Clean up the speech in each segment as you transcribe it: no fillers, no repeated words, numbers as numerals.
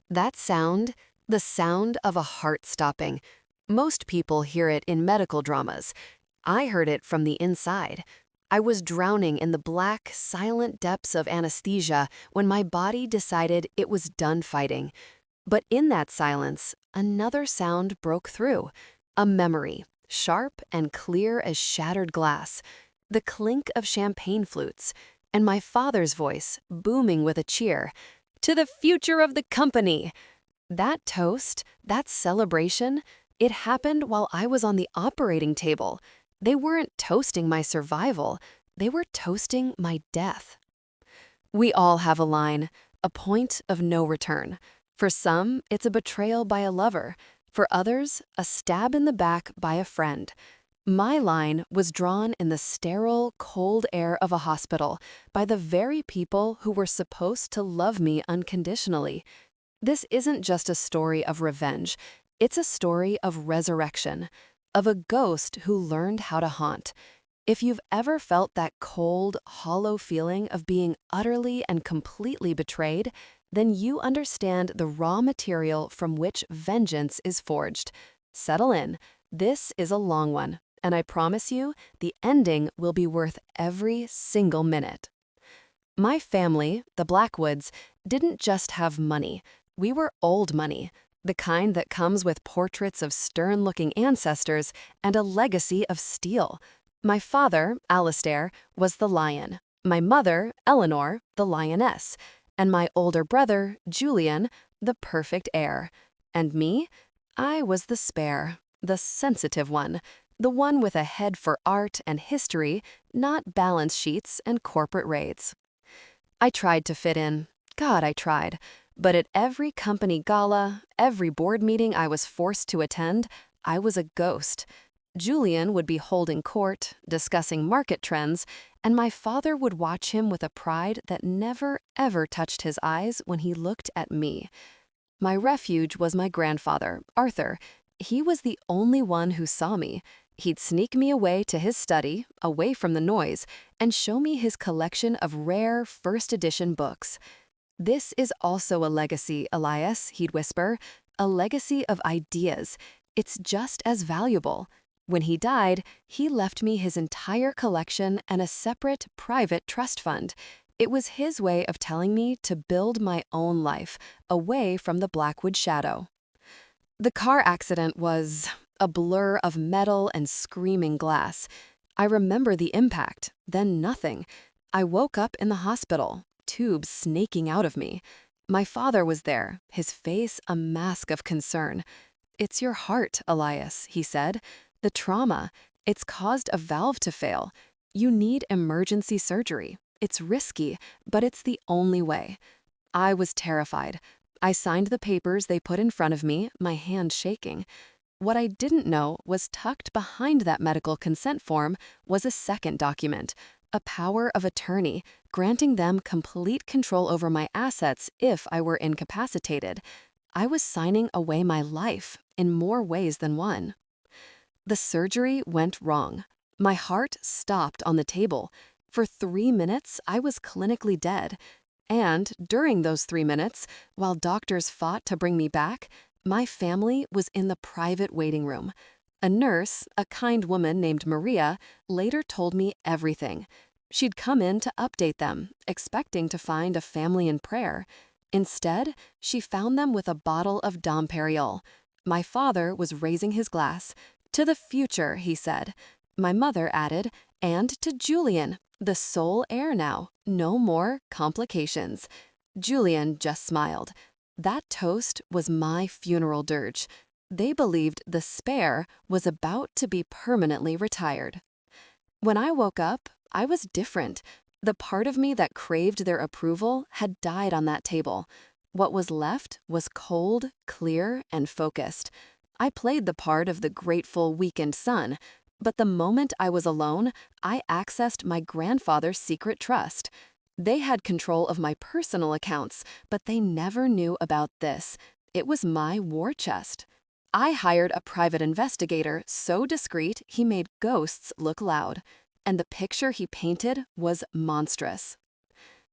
That sound, the sound of a heart stopping. Most people hear it in medical dramas. I heard it from the inside. I was drowning in the black, silent depths of anesthesia when my body decided it was done fighting. But in that silence, another sound broke through. A memory, sharp and clear as shattered glass. The clink of champagne flutes, and my father's voice booming with a cheer. To the future of the company! That toast, that celebration, it happened while I was on the operating table. They weren't toasting my survival, they were toasting my death. We all have a line, a point of no return. For some, it's a betrayal by a lover. For others, a stab in the back by a friend. My line was drawn in the sterile, cold air of a hospital by the very people who were supposed to love me unconditionally. This isn't just a story of revenge. It's a story of resurrection, of a ghost who learned how to haunt. If you've ever felt that cold, hollow feeling of being utterly and completely betrayed, then you understand the raw material from which vengeance is forged. Settle in. This is a long one, and I promise you, the ending will be worth every single minute. My family, the Blackwoods, didn't just have money. We were old money, the kind that comes with portraits of stern-looking ancestors and a legacy of steel. My father, Alistair, was the lion. My mother, Eleanor, the lioness. And my older brother, Julian, the perfect heir. And me? I was the spare, the sensitive one, the one with a head for art and history, not balance sheets and corporate raids. I tried to fit in. God, I tried. But at every company gala, every board meeting I was forced to attend, I was a ghost. Julian would be holding court, discussing market trends, and my father would watch him with a pride that never, ever touched his eyes when he looked at me. My refuge was my grandfather, Arthur. He was the only one who saw me. He'd sneak me away to his study, away from the noise, and show me his collection of rare first edition books. This is also a legacy, Elias, he'd whisper, a legacy of ideas. It's just as valuable. When he died, he left me his entire collection and a separate, private trust fund. It was his way of telling me to build my own life, away from the Blackwood shadow. The car accident was a blur of metal and screaming glass. I remember the impact, then nothing. I woke up in the hospital, tubes snaking out of me. My father was there, his face a mask of concern. "It's your heart, Elias," he said. "The trauma, it's caused a valve to fail. You need emergency surgery. It's risky, but it's the only way." I was terrified. I signed the papers they put in front of me, my hand shaking. What I didn't know was tucked behind that medical consent form was a second document, a power of attorney, granting them complete control over my assets if I were incapacitated. I was signing away my life in more ways than one. The surgery went wrong. My heart stopped on the table. For 3 minutes, I was clinically dead. And during those 3 minutes, while doctors fought to bring me back, my family was in the private waiting room. A nurse, a kind woman named Maria, later told me everything. She'd come in to update them, expecting to find a family in prayer. Instead, she found them with a bottle of Betrayal. My father was raising his glass. "To the future," he said. My mother added, "And to Julian, the sole heir now. No more complications." Julian just smiled. That toast was my funeral dirge. They believed the spare was about to be permanently retired. When I woke up, I was different. The part of me that craved their approval had died on that table. What was left was cold, clear, and focused. I played the part of the grateful, weakened son, but the moment I was alone, I accessed my grandfather's secret trust. They had control of my personal accounts, but they never knew about this. It was my war chest. I hired a private investigator so discreet he made ghosts look loud. And the picture he painted was monstrous.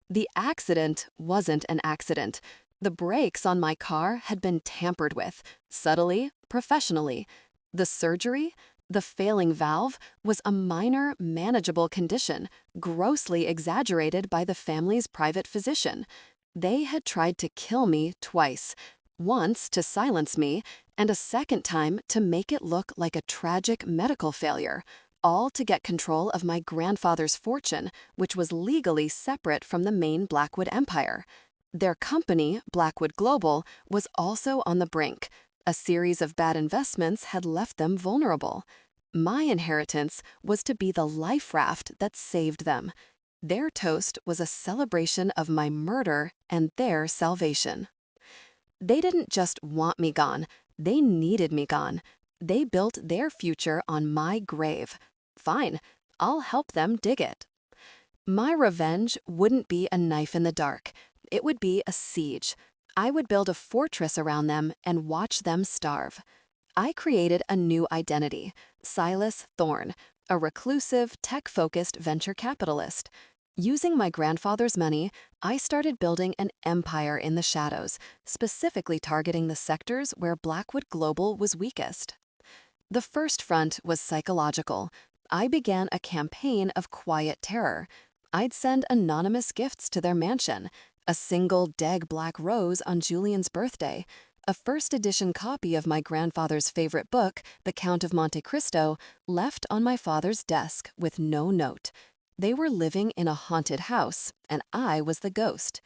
The accident wasn't an accident. The brakes on my car had been tampered with, subtly, professionally. The surgery, the failing valve, was a minor, manageable condition, grossly exaggerated by the family's private physician. They had tried to kill me twice, once to silence me, and a second time to make it look like a tragic medical failure, all to get control of my grandfather's fortune, which was legally separate from the main Blackwood empire. Their company, Blackwood Global, was also on the brink. A series of bad investments had left them vulnerable. My inheritance was to be the life raft that saved them. Their toast was a celebration of my murder and their salvation. They didn't just want me gone, they needed me gone. They built their future on my grave. Fine, I'll help them dig it. My revenge wouldn't be a knife in the dark. It would be a siege. I would build a fortress around them and watch them starve. I created a new identity, Silas Thorne, a reclusive, tech-focused venture capitalist. Using my grandfather's money, I started building an empire in the shadows, specifically targeting the sectors where Blackwood Global was weakest. The first front was psychological. I began a campaign of quiet terror. I'd send anonymous gifts to their mansion, a single dead black rose on Julian's birthday, a first-edition copy of my grandfather's favorite book, The Count of Monte Cristo, left on my father's desk with no note. They were living in a haunted house, and I was the ghost.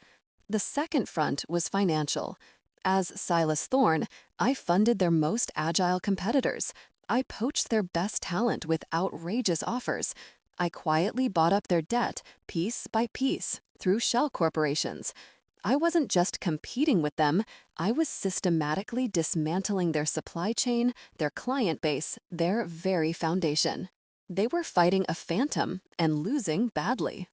The second front was financial. As Silas Thorne, I funded their most agile competitors. I poached their best talent with outrageous offers. I quietly bought up their debt, piece by piece, through shell corporations. I wasn't just competing with them, I was systematically dismantling their supply chain, their client base, their very foundation. They were fighting a phantom and losing badly.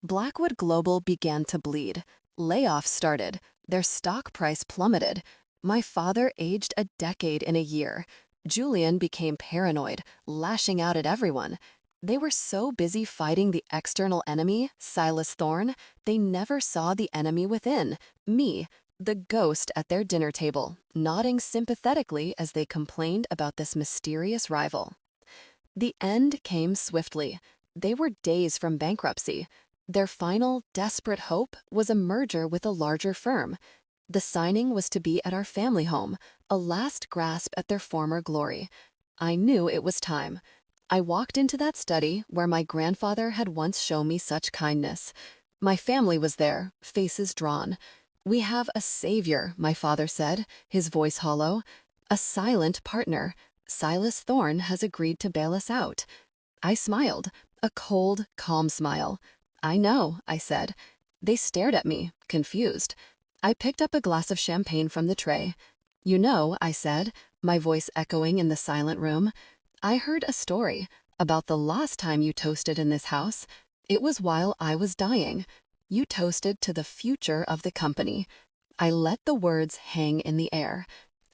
Blackwood Global began to bleed. Layoffs started. Their stock price plummeted. My father aged a decade in a year. Julian became paranoid, lashing out at everyone. They were so busy fighting the external enemy, Silas Thorne, they never saw the enemy within, me, the ghost at their dinner table, nodding sympathetically as they complained about this mysterious rival. The end came swiftly. They were days from bankruptcy. Their final, desperate hope was a merger with a larger firm. The signing was to be at our family home, a last grasp at their former glory. I knew it was time. I walked into that study where my grandfather had once shown me such kindness. My family was there, faces drawn. "We have a savior," my father said, his voice hollow. "A silent partner. Silas Thorne has agreed to bail us out." I smiled, a cold, calm smile. "I know," I said. They stared at me, confused. I picked up a glass of champagne from the tray. "You know," I said, my voice echoing in the silent room, "I heard a story about the last time you toasted in this house. It was while I was dying. You toasted to the future of the company." I let the words hang in the air.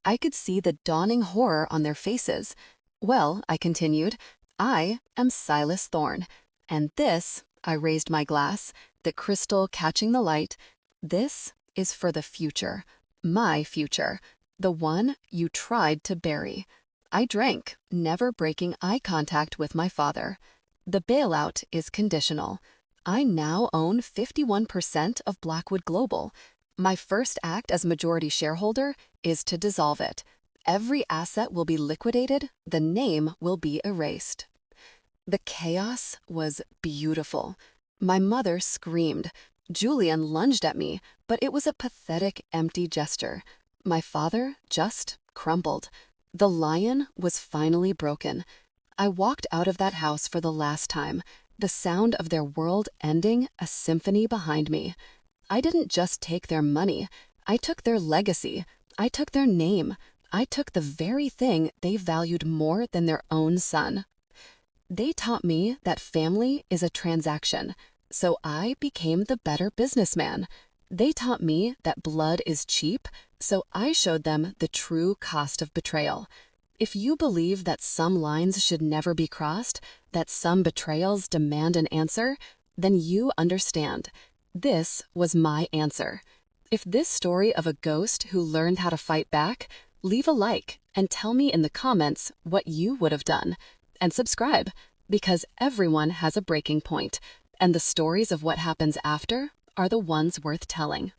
I could see the dawning horror on their faces. "Well," I continued, "I am Silas Thorne. And this," I raised my glass, the crystal catching the light, "this is for the future. My future. The one you tried to bury." I drank, never breaking eye contact with my father. "The bailout is conditional. I now own 51% of Blackwood Global. My first act as majority shareholder is to dissolve it. Every asset will be liquidated, the name will be erased." The chaos was beautiful. My mother screamed. Julian lunged at me, but it was a pathetic, empty gesture. My father just crumbled. The lion was finally broken. I walked out of that house for the last time, the sound of their world ending a symphony behind me. I didn't just take their money. I took their legacy. I took their name. I took the very thing they valued more than their own son. They taught me that family is a transaction, so I became the better businessman. They taught me that blood is cheap, so I showed them the true cost of betrayal. If you believe that some lines should never be crossed, that some betrayals demand an answer, then you understand. This was my answer. If this story of a ghost who learned how to fight back, leave a like and tell me in the comments what you would have done. And subscribe, because everyone has a breaking point, and the stories of what happens after are the ones worth telling.